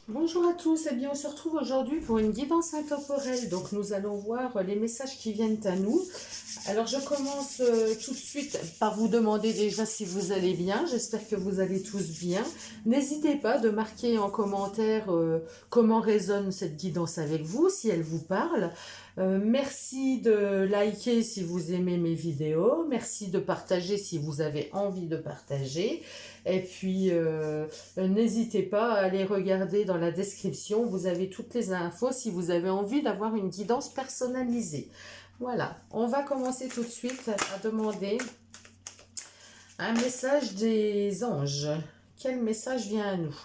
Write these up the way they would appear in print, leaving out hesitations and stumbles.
Bonjour à tous, eh bien on se retrouve aujourd'hui pour une guidance intemporelle. Donc nous allons voir les messages qui viennent à nous. Alors je commence tout de suite par vous demander déjà si vous allez bien. J'espère que vous allez tous bien. N'hésitez pas de marquer en commentaire comment résonne cette guidance avec vous, si elle vous parle. Merci de liker si vous aimez mes vidéos. Merci de partager si vous avez envie de partager. Et puis, n'hésitez pas à aller regarder dans la description. Vous avez toutes les infos si vous avez envie d'avoir une guidance personnalisée. Voilà, on va commencer tout de suite à demander un message des anges. Quel message vient à nous?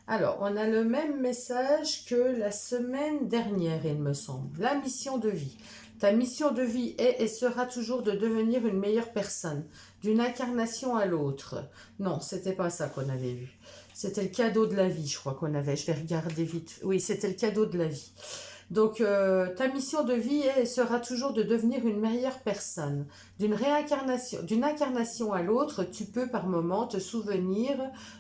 Alors, on a le même message que la semaine dernière, il me semble. La mission de vie. Ta mission de vie est et sera toujours de devenir une meilleure personne, d'une incarnation à l'autre. Non, c'était pas ça qu'on avait vu. C'était le cadeau de la vie, je crois qu'on avait. Je vais regarder vite. Oui, c'était le cadeau de la vie. Donc, ta mission de vie est et sera toujours de devenir une meilleure personne. D'une incarnation à l'autre, tu peux par moment te souvenir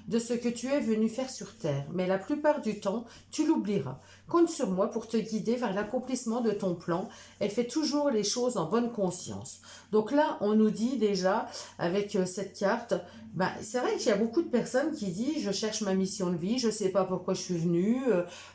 de ce que tu es venu faire sur Terre. Mais la plupart du temps, tu l'oublieras. Compte sur moi pour te guider vers l'accomplissement de ton plan et fais toujours les choses en bonne conscience. Donc là, on nous dit déjà, avec cette carte, ben, c'est vrai qu'il y a beaucoup de personnes qui disent je cherche ma mission de vie, je ne sais pas pourquoi je suis venue,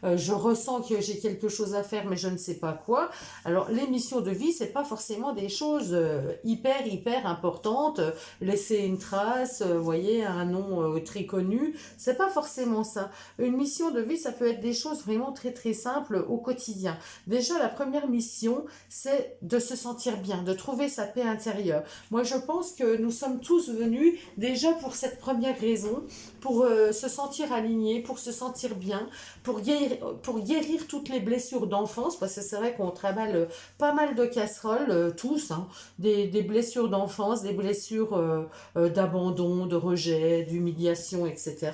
je ressens que j'ai quelque chose à faire mais je ne sais pas quoi. Alors les missions de vie, c'est pas forcément des choses hyper importantes, laisser une trace, voyez, un nom très connu, c'est pas forcément ça. Une mission de vie, ça peut être des choses vraiment très simples au quotidien. Déjà la première mission, c'est de se sentir bien, de trouver sa paix intérieure. Moi je pense que nous sommes tous venus déjà pour cette première raison, pour se sentir alignés, pour se sentir bien, pour guérir toutes les blessures d'enfance, parce que c'est vrai qu'on travaille pas mal de casseroles, tous, hein, des blessures d'enfance, des blessures d'abandon, de rejet, d'humiliation, etc.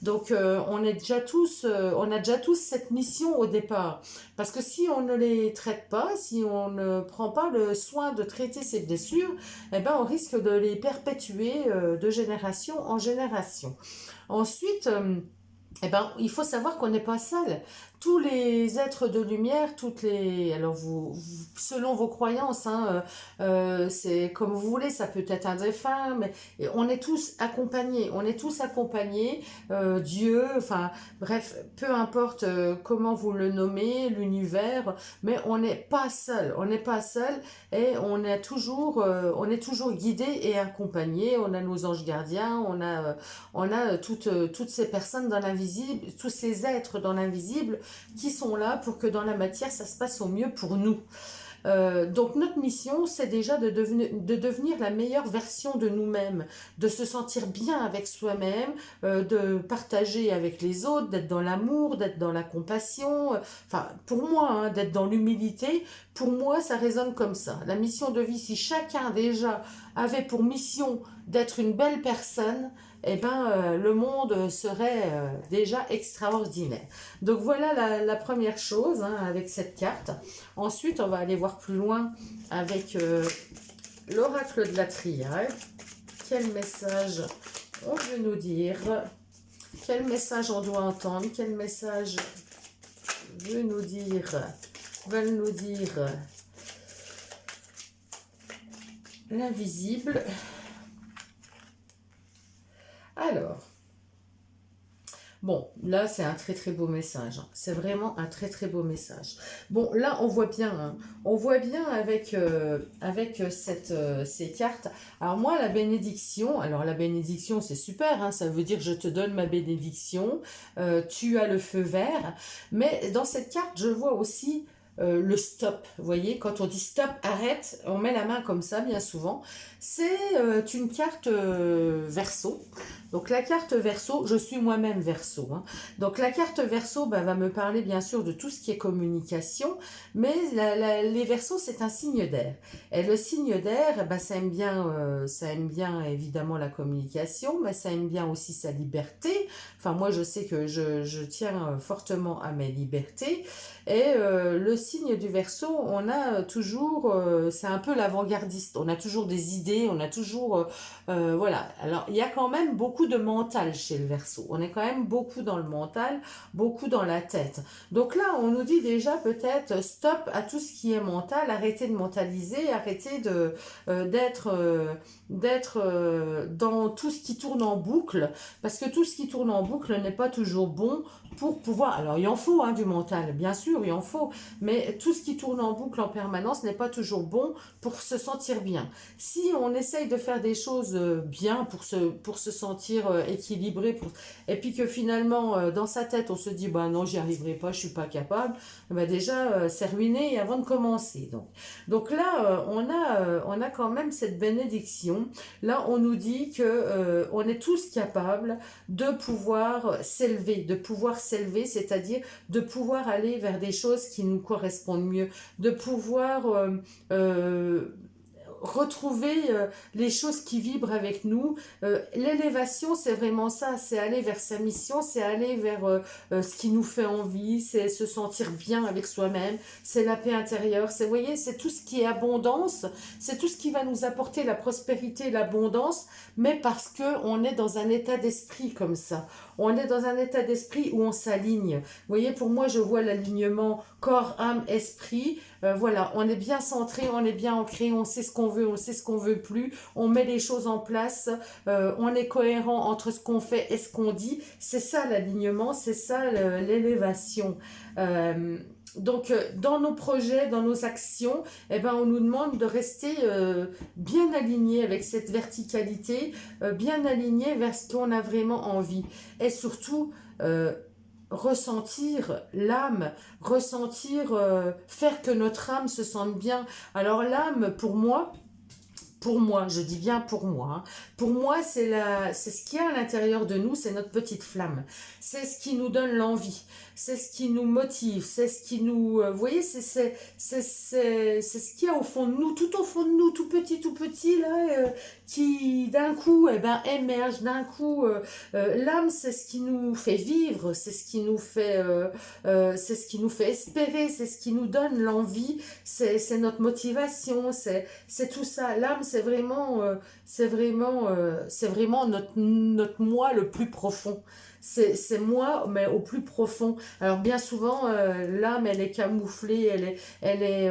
Donc on a déjà tous cette mission au départ. Parce que si on ne les traite pas, si on ne prend pas le soin de traiter ces blessures, eh ben on risque de les perpétuer de génération en génération. Ensuite, eh ben, il faut savoir qu'on n'est pas seul. Tous les êtres de lumière, alors selon vos croyances, hein, c'est comme vous voulez, ça peut être un défunt, mais on est tous accompagnés, Dieu, enfin, bref, peu importe comment vous le nommez, l'univers, mais on n'est pas seul, et on est toujours guidé et accompagné. On a nos anges gardiens, on a toutes ces personnes dans l'invisible, tous ces êtres dans l'invisible qui sont là pour que dans la matière, ça se passe au mieux pour nous. Donc notre mission, c'est déjà de devenir la meilleure version de nous-mêmes, de se sentir bien avec soi-même, de partager avec les autres, d'être dans l'amour, d'être dans la compassion, enfin pour moi, hein, d'être dans l'humilité. Pour moi, ça résonne comme ça. La mission de vie, si chacun déjà avait pour mission d'être une belle personne, eh ben, le monde serait déjà extraordinaire. Donc voilà la première chose, hein, avec cette carte. Ensuite, on va aller voir plus loin avec l'oracle de la triade. Quel message on veut nous dire? Quel message on doit entendre? Quel message veulent nous dire l'invisible? Alors, bon, là, c'est un très beau message, hein. C'est vraiment un très beau message. Bon, là, on voit bien, hein. On voit bien avec ces cartes. Alors moi, la bénédiction, c'est super, hein, ça veut dire je te donne ma bénédiction, tu as le feu vert. Mais dans cette carte, je vois aussi le stop. Vous voyez, quand on dit stop, arrête, on met la main comme ça, bien souvent. C'est une carte verso. Donc la carte verso, je suis moi-même verso, hein. Donc la carte verso va me parler bien sûr de tout ce qui est communication, mais les versos, c'est un signe d'air. Et le signe d'air, ça aime bien évidemment la communication, mais ça aime bien aussi sa liberté. Enfin moi je sais que je tiens fortement à mes libertés. Et le signe du Verseau, on a toujours, c'est un peu l'avant-gardiste, on a toujours des idées, on a toujours, voilà. Alors, il y a quand même beaucoup de mental chez le Verseau, on est quand même beaucoup dans le mental, beaucoup dans la tête. Donc là, on nous dit déjà peut-être stop à tout ce qui est mental, arrêtez de mentaliser, arrêtez d'être dans tout ce qui tourne en boucle, parce que tout ce qui tourne en boucle n'est pas toujours bon pour pouvoir, alors il en faut hein, du mental, bien sûr, il en faut, mais tout ce qui tourne en boucle en permanence n'est pas toujours bon pour se sentir bien. Si on essaye de faire des choses bien pour se sentir équilibré, et puis que finalement dans sa tête on se dit bah non j'y arriverai pas, je suis pas capable, bah déjà c'est ruiné avant de commencer. Donc là on a quand même cette bénédiction. Là on nous dit que on est tous capables de pouvoir s'élever, c'est-à-dire de pouvoir aller vers des choses qui nous correspondent mieux, de pouvoir retrouver les choses qui vibrent avec nous. L'élévation, c'est vraiment ça, c'est aller vers sa mission, c'est aller vers ce qui nous fait envie, c'est se sentir bien avec soi-même, c'est la paix intérieure, c'est, vous voyez, c'est tout ce qui est abondance, c'est tout ce qui va nous apporter la prospérité, l'abondance, mais parce que on est dans un état d'esprit comme ça. On est dans un état d'esprit où on s'aligne. Vous voyez, pour moi, je vois l'alignement corps, âme, esprit. Voilà, on est bien centré, on est bien ancré, on sait ce qu'on veut, on sait ce qu'on veut plus, on met les choses en place, on est cohérent entre ce qu'on fait et ce qu'on dit. C'est ça l'alignement, c'est ça l'élévation. Donc, dans nos projets, dans nos actions, eh ben, on nous demande de rester bien alignés avec cette verticalité, bien alignés vers ce qu'on a vraiment envie. Et surtout, ressentir l'âme, faire que notre âme se sente bien. Alors l'âme, pour moi, je dis bien pour moi, c'est ce qu'il y a à l'intérieur de nous, c'est notre petite flamme. C'est ce qui nous donne l'envie, c'est ce qui nous motive, c'est ce qui nous... vous voyez, c'est ce qu'il y a au fond de nous, tout au fond de nous, tout petit, là, qui d'un coup, eh ben, émerge, d'un coup, l'âme, c'est ce qui nous fait vivre, c'est ce qui nous fait espérer, c'est ce qui nous donne l'envie, c'est notre motivation, c'est tout ça. L'âme, c'est vraiment notre moi le plus profond. C'est moi, mais au plus profond. Alors bien souvent, l'âme, elle est camouflée, elle est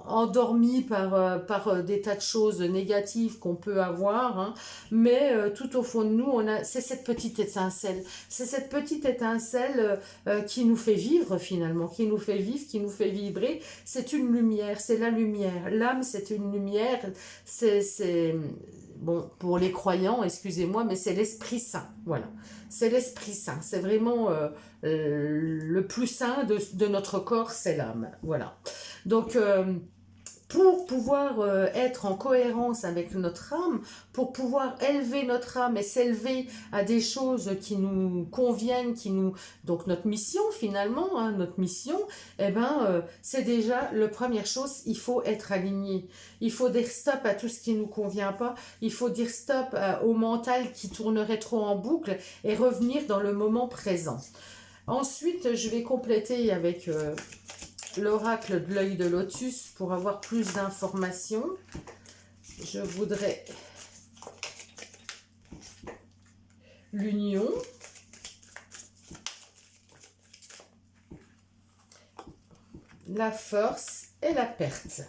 endormie par des tas de choses négatives qu'on peut avoir, hein. Mais tout au fond de nous, c'est cette petite étincelle. C'est cette petite étincelle qui nous fait vivre finalement, qui nous fait vivre, qui nous fait vibrer. C'est une lumière, c'est la lumière. L'âme, c'est une lumière, bon, pour les croyants, excusez-moi, mais c'est l'Esprit Saint, voilà. C'est l'Esprit Saint, c'est vraiment le plus saint de notre corps, c'est l'âme, voilà. Donc, pour pouvoir être en cohérence avec notre âme, pour pouvoir élever notre âme et s'élever à des choses qui nous conviennent, donc notre mission finalement, hein, notre mission, eh ben, c'est déjà la première chose, il faut être aligné. Il faut dire stop à tout ce qui ne nous convient pas, il faut dire stop au mental qui tournerait trop en boucle et revenir dans le moment présent. Ensuite, je vais compléter avec... l'oracle de l'œil de lotus pour avoir plus d'informations. Je voudrais l'union, la force et la perte.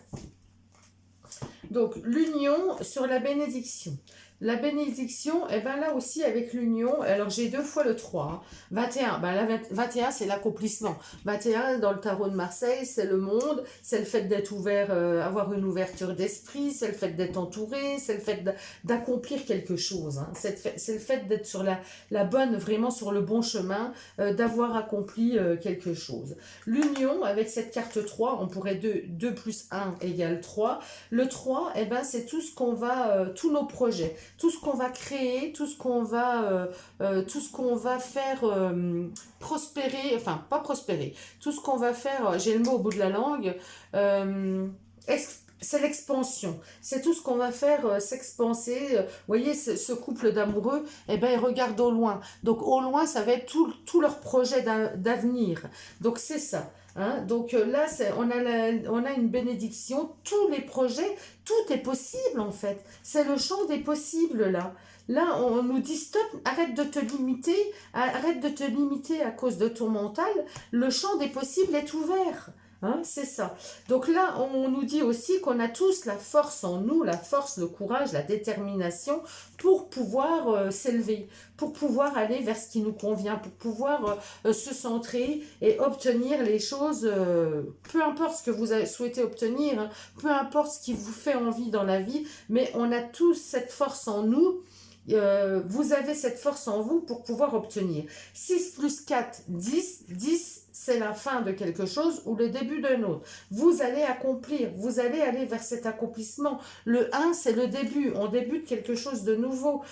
Donc l'union sur la bénédiction. La bénédiction, et ben là aussi avec l'union, alors j'ai 2 fois le 3, hein. 21, ben là 21 c'est l'accomplissement. 21 dans le tarot de Marseille, c'est le monde, c'est le fait d'être ouvert, avoir une ouverture d'esprit, c'est le fait d'être entouré, c'est le fait d'accomplir quelque chose, hein. C'est le fait d'être sur la bonne, vraiment sur le bon chemin, d'avoir accompli quelque chose. L'union, avec cette carte 3, on pourrait 2 plus 1 égale 3. Le 3, et ben c'est tout ce qu'on va, tous nos projets, tout ce qu'on va créer, tout ce qu'on va faire prospérer, enfin pas prospérer, tout ce qu'on va faire, j'ai le mot au bout de la langue, c'est l'expansion, c'est tout ce qu'on va faire s'expanser. Vous voyez, ce couple d'amoureux, eh ben, ils regardent au loin. Donc au loin, ça va être tout leur projet d'avenir. Donc c'est ça. Hein. Donc là, on a une bénédiction, tous les projets, tout est possible en fait. C'est le champ des possibles là. Là, on nous dit stop, arrête de te limiter à cause de ton mental, le champ des possibles est ouvert. Hein, c'est ça. Donc là, on nous dit aussi qu'on a tous la force en nous, la force, le courage, la détermination pour pouvoir s'élever, pour pouvoir aller vers ce qui nous convient, pour pouvoir se centrer et obtenir les choses, peu importe ce que vous souhaitez obtenir, hein, peu importe ce qui vous fait envie dans la vie, mais on a tous cette force en nous. Vous avez cette force en vous pour pouvoir obtenir. 6 plus 4, 10. 10, c'est la fin de quelque chose ou le début d'un autre. Vous allez accomplir, vous allez aller vers cet accomplissement. Le 1, c'est le début. On débute quelque chose de nouveau.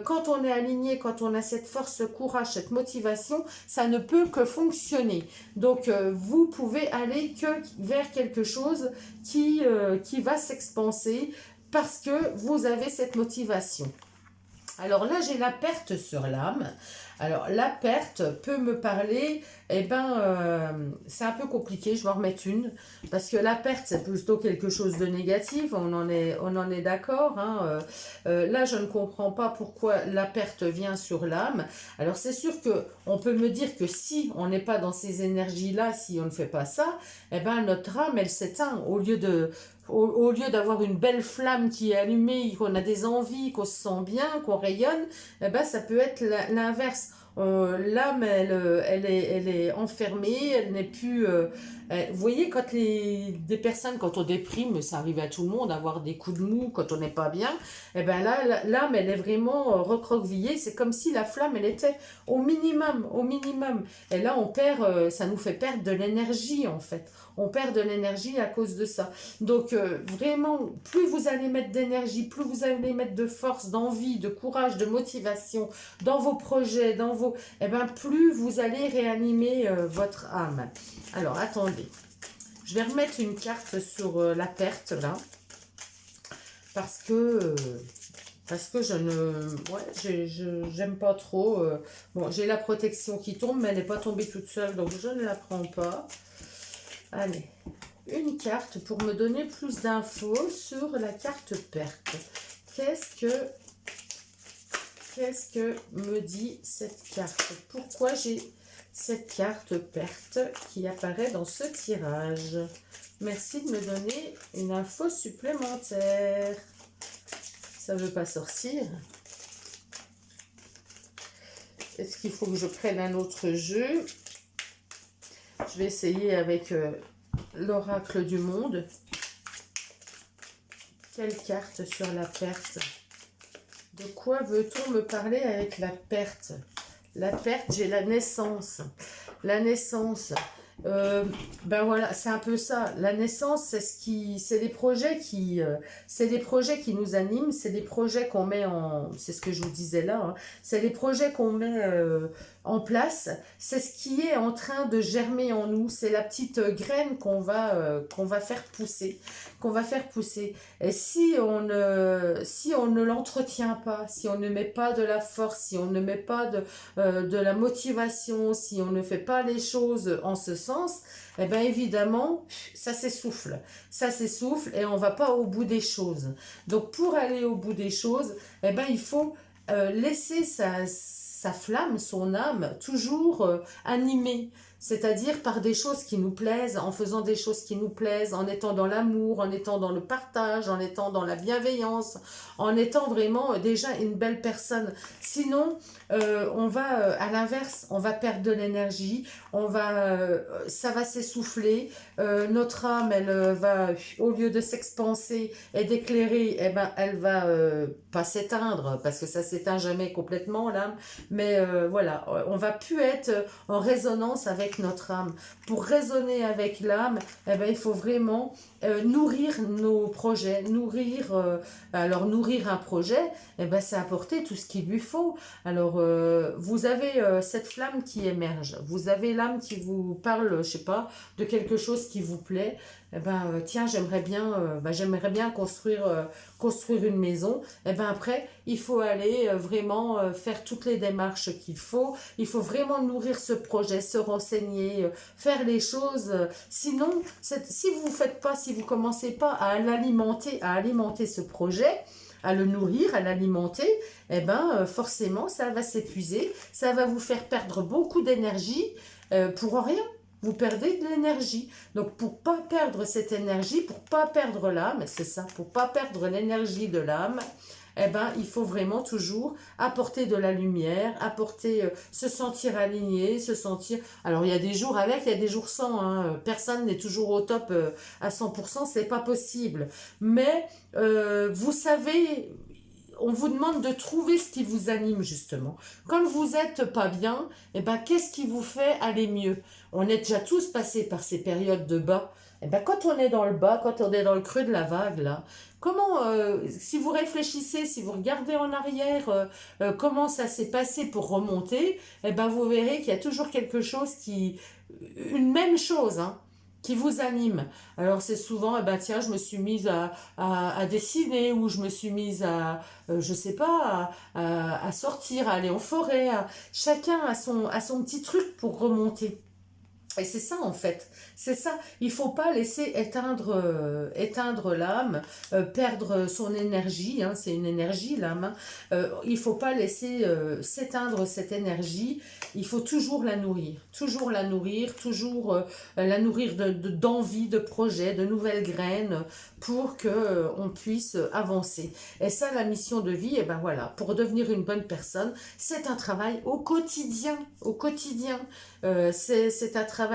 Quand on est aligné, quand on a cette force, ce courage, cette motivation, ça ne peut que fonctionner. Donc, vous pouvez aller que vers quelque chose qui va s'expanser parce que vous avez cette motivation. Alors là, j'ai la perte sur l'âme. Alors, la perte peut me parler, c'est un peu compliqué, je vais en remettre une, parce que la perte, c'est plutôt quelque chose de négatif, on en est d'accord. Hein. Là, je ne comprends pas pourquoi la perte vient sur l'âme. Alors, c'est sûr qu'on peut me dire que si on n'est pas dans ces énergies-là, si on ne fait pas ça, notre âme, elle s'éteint, au lieu d'avoir une belle flamme qui est allumée, qu'on a des envies, qu'on se sent bien, qu'on rayonne, ça peut être l'inverse. L'âme, elle est enfermée, elle n'est plus... vous voyez, des personnes, quand on déprime, ça arrive à tout le monde, avoir des coups de mou quand on n'est pas bien, là, l'âme, elle est vraiment recroquevillée. C'est comme si la flamme, elle était au minimum, au minimum. Et là, ça nous fait perdre de l'énergie, en fait. On perd de l'énergie à cause de ça. Donc, vraiment, plus vous allez mettre d'énergie, plus vous allez mettre de force, d'envie, de courage, de motivation dans vos projets, plus vous allez réanimer votre âme. Alors, attendez. Je vais remettre une carte sur la perte, là. Parce que j'aime pas trop. Bon, j'ai la protection qui tombe, mais elle n'est pas tombée toute seule, donc je ne la prends pas. Allez, une carte pour me donner plus d'infos sur la carte perte. Qu'est-ce que me dit cette carte? Pourquoi j'ai cette carte perte qui apparaît dans ce tirage? Merci de me donner une info supplémentaire. Ça ne veut pas sortir. Est-ce qu'il faut que je prenne un autre jeu? Je vais essayer avec l'oracle du monde. Quelle carte sur la perte? De quoi veut-on me parler avec la perte? La perte, j'ai la naissance. La naissance, voilà, c'est un peu ça. La naissance, c'est des projets qui nous animent, c'est des projets qu'on met c'est ce que je vous disais là, hein, c'est des projets qu'on met en place, c'est ce qui est en train de germer en nous, c'est la petite graine qu'on va faire pousser, Et si on ne l'entretient pas, si on ne met pas de la force, si on ne met pas de la motivation, si on ne fait pas les choses en ce sens, évidemment, ça s'essouffle et on va pas au bout des choses. Donc, pour aller au bout des choses, il faut laisser sa flamme, son âme, toujours animée. C'est-à-dire par des choses qui nous plaisent, en faisant des choses qui nous plaisent, en étant dans l'amour, en étant dans le partage, en étant dans la bienveillance, en étant vraiment déjà une belle personne. Sinon, on va, à l'inverse, on va perdre de l'énergie, ça va s'essouffler, notre âme, elle va, au lieu de s'expanser et d'éclairer, elle va pas s'éteindre, parce que ça s'éteint jamais complètement, l'âme, mais voilà, on va plus être en résonance avec notre âme. Pour résonner avec l'âme, il faut vraiment nourrir nos projets, nourrir un projet, c'est apporter tout ce qu'il lui faut. Alors, vous avez cette flamme qui émerge, vous avez l'âme qui vous parle, je sais pas, de quelque chose qui vous plaît, eh ben, tiens, j'aimerais bien construire une maison. Eh ben, après, il faut aller vraiment faire toutes les démarches qu'il faut. Il faut vraiment nourrir ce projet, se renseigner, faire les choses. Sinon, si vous faites pas, si vous commencez pas à alimenter ce projet, à le nourrir, à l'alimenter, eh ben, forcément, ça va s'épuiser. Ça va vous faire perdre beaucoup d'énergie pour rien. Vous perdez de l'énergie. Donc, pour pas perdre cette énergie, pour pas perdre l'âme, c'est ça, pour pas perdre l'énergie de l'âme, eh ben, il faut vraiment toujours apporter de la lumière, se sentir aligné, se sentir... Alors, il y a des jours avec, il y a des jours sans, hein. Personne n'est toujours au top à 100%, c'est pas possible. Mais, vous savez, on vous demande de trouver ce qui vous anime justement. Quand vous n'êtes pas bien, eh ben, qu'est-ce qui vous fait aller mieux? On est déjà tous passés par ces périodes de bas. Eh ben, quand on est dans le bas, quand on est dans le creux de la vague, là, si vous réfléchissez, si vous regardez en arrière, comment ça s'est passé pour remonter, eh ben, vous verrez qu'il y a toujours quelque chose une même chose, hein, qui vous anime. Alors c'est souvent, eh ben, tiens, je me suis mise à dessiner, ou je me suis mise je sais pas, à sortir, à aller en forêt. Chacun a son petit truc pour remonter. Et c'est ça en fait, c'est ça. Il faut pas laisser éteindre l'âme, perdre son énergie, hein, c'est une énergie l'âme. Hein. Il faut pas laisser s'éteindre cette énergie. Il faut toujours la nourrir, toujours la nourrir, toujours la nourrir d'envie, de projets, de nouvelles graines pour que on puisse avancer. Et ça, la mission de vie, et ben voilà, pour devenir une bonne personne, c'est un travail au quotidien, au quotidien. C'est un travail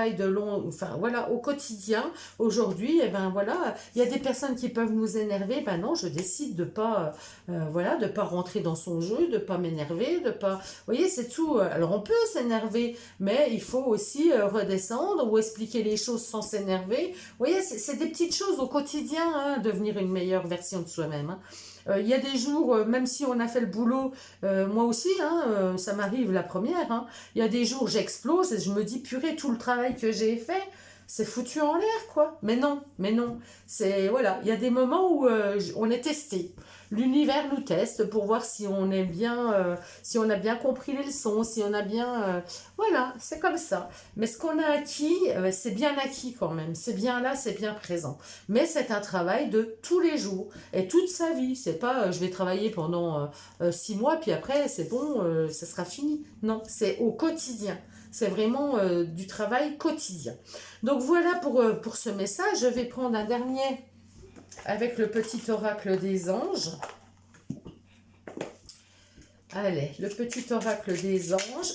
enfin voilà, au quotidien. Aujourd'hui, eh ben voilà, il y a des personnes qui peuvent nous énerver. Ben non, je décide de pas, voilà, de pas rentrer dans son jeu, de pas m'énerver, de pas. Vous voyez, c'est tout. Alors on peut s'énerver, mais il faut aussi redescendre ou expliquer les choses sans s'énerver. Vous voyez, c'est des petites choses au quotidien, hein, devenir une meilleure version de soi-même. Hein. Il y a des jours, même si on a fait le boulot, moi aussi, hein, ça m'arrive la première, hein, il y a des jours j'explose et je me dis, purée, tout le travail que j'ai fait, c'est foutu en l'air, quoi. Mais non, c'est, voilà, il y a des moments où on est testé. L'univers nous teste pour voir si on est bien, si on a bien compris les leçons, si on a bien... voilà, c'est comme ça. Mais ce qu'on a acquis, c'est bien acquis quand même. C'est bien là, c'est bien présent. Mais c'est un travail de tous les jours et toute sa vie. C'est pas je vais travailler pendant 6 mois, puis après c'est bon, ça sera fini. Non, c'est au quotidien. C'est vraiment du travail quotidien. Donc voilà pour ce message. Je vais prendre un dernier avec le petit oracle des anges. Allez, le petit oracle des anges.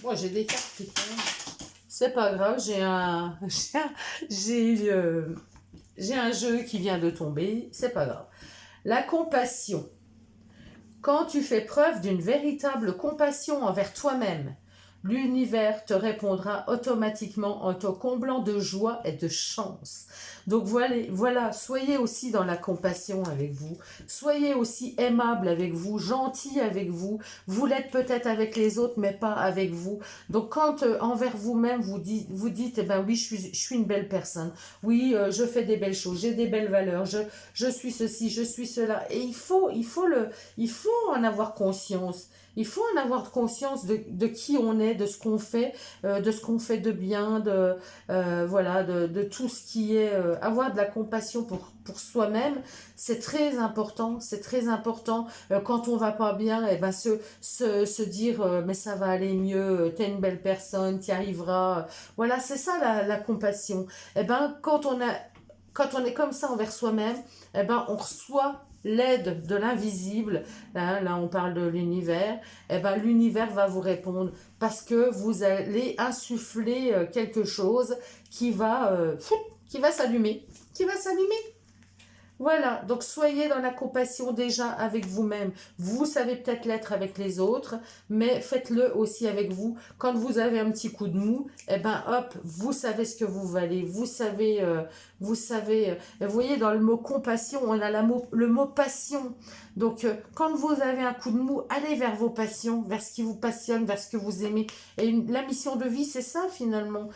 Bon, j'ai des cartes qui tombent. C'est pas grave, j'ai un jeu qui vient de tomber. C'est pas grave. La compassion. Quand tu fais preuve d'une véritable compassion envers toi-même, l'univers te répondra automatiquement en te comblant de joie et de chance. Donc voilà, soyez aussi dans la compassion avec vous, soyez aussi aimable avec vous, gentil avec vous. Vous l'êtes peut-être avec les autres, mais pas avec vous. Donc quand envers vous-même, vous dites, eh ben oui, je suis une belle personne, oui, je fais des belles choses, j'ai des belles valeurs, je suis ceci, je suis cela. Et il faut en avoir conscience. Il faut en avoir conscience de qui on est, de ce qu'on fait de bien, voilà, de tout ce qui est... avoir de la compassion pour soi-même, c'est très important, c'est très important. Quand on va pas bien, eh ben se dire mais ça va aller mieux, t'es une belle personne, t'y arriveras. Voilà, c'est ça la compassion. Eh ben quand on est comme ça envers soi-même, eh ben on reçoit l'aide de l'invisible, là on parle de l'univers, eh ben l'univers va vous répondre parce que vous allez insuffler quelque chose qui va s'allumer, Voilà, donc soyez dans la compassion déjà avec vous-même. Vous savez peut-être l'être avec les autres, mais faites-le aussi avec vous. Quand vous avez un petit coup de mou, eh ben hop, vous savez ce que vous valez. Vous voyez dans le mot compassion, on a le mot passion. Donc quand vous avez un coup de mou, allez vers vos passions, vers ce qui vous passionne, vers ce que vous aimez. Et la mission de vie, c'est ça finalement.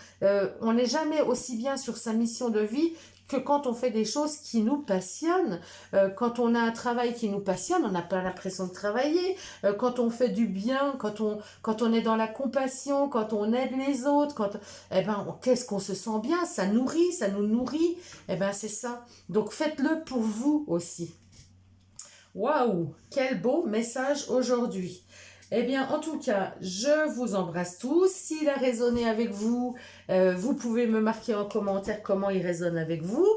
On n'est jamais aussi bien sur sa mission de vie que quand on fait des choses qui nous passionnent. Quand on a un travail qui nous passionne, on n'a pas l'impression de travailler. Quand on fait du bien, quand on est dans la compassion, quand on aide les autres, eh ben, qu'est-ce qu'on se sent bien, ça nourrit, ça nous nourrit. Eh ben, c'est ça. Donc faites-le pour vous aussi. Waouh, quel beau message aujourd'hui. Eh bien, en tout cas, je vous embrasse tous. S'il a résonné avec vous, vous pouvez me marquer en commentaire comment il résonne avec vous.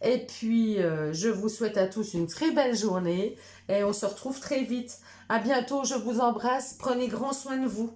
Et puis, je vous souhaite à tous une très belle journée et on se retrouve très vite. À bientôt, je vous embrasse. Prenez grand soin de vous.